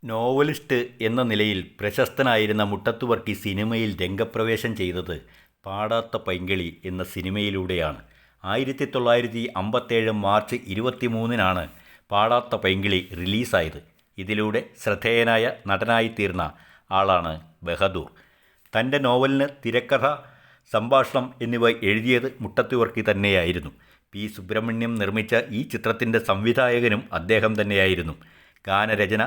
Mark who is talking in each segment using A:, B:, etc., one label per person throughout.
A: Novelist എന്ന നിലയിൽ പ്രശസ്തനായിരുന്ന മുട്ടത്തുവർക്കി സിനിമയിൽ രംഗപ്രവേശം ചെയ്തത് പാടാത്ത പൈങ്കിളി എന്ന സിനിമയിലൂടെയാണ്. 1957 മാർച്ച് 23-നാണ് പാടാത്ത പൈങ്കിളി റിലീസായത്. ഇതിലൂടെ ശ്രദ്ധേയനായ നടനായിത്തീർന്ന ആളാണ് ബഹദൂർ. തൻ്റെ നോവലിന് തിരക്കഥ, സംഭാഷണം എന്നിവ എഴുതിയത് മുട്ടത്തുവർക്കി തന്നെയായിരുന്നു. പി. സുബ്രഹ്മണ്യം നിർമ്മിച്ച ഈ ചിത്രത്തിൻ്റെ സംവിധായകനും അദ്ദേഹം തന്നെയായിരുന്നു. ഗാനരചന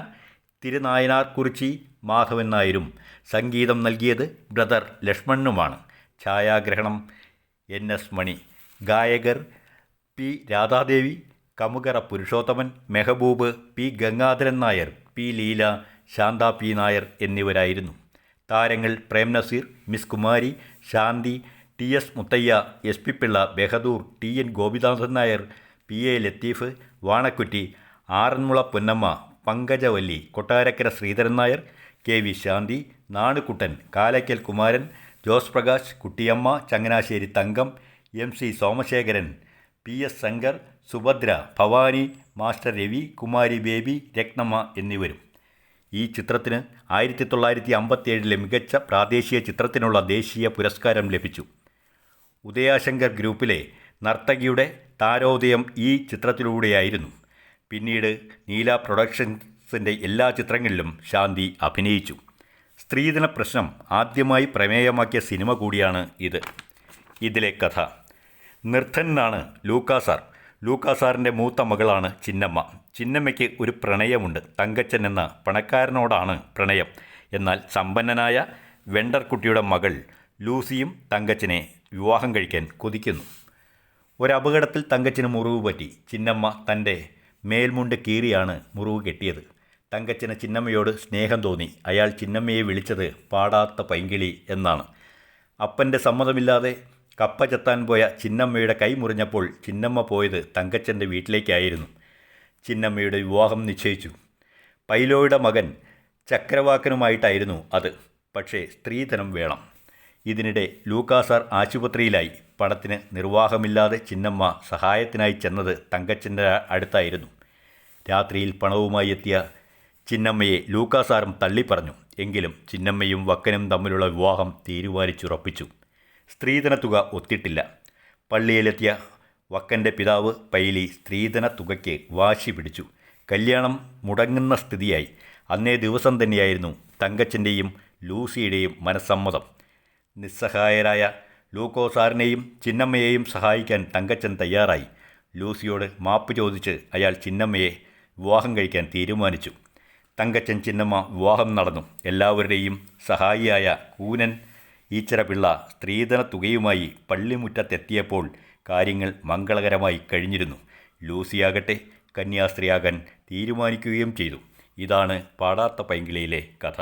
A: തിരുനായനാർകുറിച്ചി മാധവൻ നായരും സംഗീതം നൽകിയത് ബ്രദർ ലക്ഷ്മണനുമാണ്. ഛായാഗ്രഹണം NS മണി. ഗായകർ P. Radhadevi, Kamukara Purushothaman, Mehboob, P. Gangadharan Nair, P. Leela, Santha P. Nair എന്നിവരായിരുന്നു. താരങ്ങൾ Prem Nazir, miss Kumari, Shanthi, TS Muthaiah, SP Pillai, Bahadur, TN Gopinathan Nair, PA Latheef, Vanakkutty, Aranmula Ponnamma, Pankajavalli, Kottarakkara Sreedharan Nair, KV Shanthi, Nanukuttan, Kalaykkal Kumaran, Jose Prakash, Kuttiyamma, Changanassery Thankam, MC Somasekharan, PS Shankar, Subhadra, Bhavani, master Ravi, Kumari baby, Rathnamma എന്നിവരും. ഈ ചിത്രത്തിന് 1957 മികച്ച പ്രാദേശിക ചിത്രത്തിനുള്ള ദേശീയ പുരസ്കാരം ലഭിച്ചു. ഉദയാശങ്കർ ഗ്രൂപ്പിലെ നർത്തകിയുടെ താരോദയം ഈ ചിത്രത്തിലൂടെയായിരുന്നു. പിന്നീട് നീല പ്രൊഡക്ഷൻസിൻ്റെ എല്ലാ ചിത്രങ്ങളിലും ശാന്തി അഭിനയിച്ചു. സ്ത്രീധന പ്രശ്നം ആദ്യമായി പ്രമേയമാക്കിയ സിനിമ കൂടിയാണ് ഇത്. ഇതിലെ കഥ: നിർധനനാണ് ലൂക്കാസാർ. ലൂക്കാസാറിൻ്റെ മൂത്ത മകളാണ് ചിന്നമ്മ. ചിന്നമ്മയ്ക്ക് ഒരു പ്രണയമുണ്ട്. തങ്കച്ചൻ എന്ന പണക്കാരനോടാണ് പ്രണയം. എന്നാൽ സമ്പന്നനായ വെണ്ടർകുട്ടിയുടെ മകൾ ലൂസിയും തങ്കച്ചനെ വിവാഹം കഴിക്കാൻ കൊതിക്കുന്നു. ഒരപകടത്തിൽ തങ്കച്ചന് മുറിവ് പറ്റി. ചിന്നമ്മ തൻ്റെ മേൽമുണ്ട് കീറിയാണ് മുറിവ് കെട്ടിയത്. തങ്കച്ചന് ചിന്നമ്മയോട് സ്നേഹം തോന്നി. അയാൾ ചിന്നമ്മയെ വിളിച്ചത് പാടാത്ത പൈങ്കിളി എന്നാണ്. അപ്പൻ്റെ സമ്മതമില്ലാതെ കപ്പ ചെത്താൻ പോയ ചിന്നമ്മയുടെ കൈ മുറിഞ്ഞപ്പോൾ ചിന്നമ്മ പോയത് തങ്കച്ചൻ്റെ വീട്ടിലേക്കായിരുന്നു. ചിന്നമ്മയുടെ വിവാഹം നിശ്ചയിച്ചു. പൈലോയുടെ മകൻ ചക്രവാക്കനുമായിട്ടായിരുന്നു അത്. പക്ഷേ സ്ത്രീധനം വേണം. ഇതിനിടെ ലൂക്കാസാർ ആശുപത്രിയിലായി. പണത്തിന് നിർവാഹമില്ലാതെ ചിന്നമ്മ സഹായത്തിനായി ചെന്നത് തങ്കച്ചൻ്റെ അടുത്തായിരുന്നു. രാത്രിയിൽ പണവുമായി എത്തിയ ചിന്നമ്മയെ ലൂക്കാസാറും തള്ളിപ്പറഞ്ഞു. എങ്കിലും ചിന്നമ്മയും വക്കനും തമ്മിലുള്ള വിവാഹം തീരുമാനിച്ചുറപ്പിച്ചു. സ്ത്രീധന തുക ഒത്തിട്ടില്ല. പള്ളിയിലെത്തിയ വക്കൻ്റെ പിതാവ് പൈലി സ്ത്രീധന തുകയ്ക്ക് വാശി പിടിച്ചു. കല്യാണം മുടങ്ങുന്ന സ്ഥിതിയായി. അന്നേ ദിവസം തന്നെയായിരുന്നു തങ്കച്ചൻ്റെയും ലൂസിയുടെയും മനസ്സമ്മതം. നിസ്സഹായരായ ലൂക്കോസാറിനെയും ചിന്നമ്മയെയും സഹായിക്കാൻ തങ്കച്ചൻ തയ്യാറായി. ലൂസിയോട് മാപ്പ് ചോദിച്ച് അയാൾ ചിന്നമ്മയെ വിവാഹം കഴിക്കാൻ തീരുമാനിച്ചു. തങ്കച്ചൻ ചിന്നമ്മ വിവാഹം നടന്നു. എല്ലാവരുടെയും സഹായിയായ കൂനൻ ഈച്ചരപിള്ള സ്ത്രീധന തുകയുമായി പള്ളിമുറ്റത്തെത്തിയപ്പോൾ കാര്യങ്ങൾ മംഗളകരമായി കഴിഞ്ഞിരുന്നു. ലൂസിയാകട്ടെ കന്യാസ്ത്രീയാകാൻ തീരുമാനിക്കുകയും ചെയ്തു. ഇതാണ് പാടാത്ത പൈങ്കിളിയിലെ കഥ.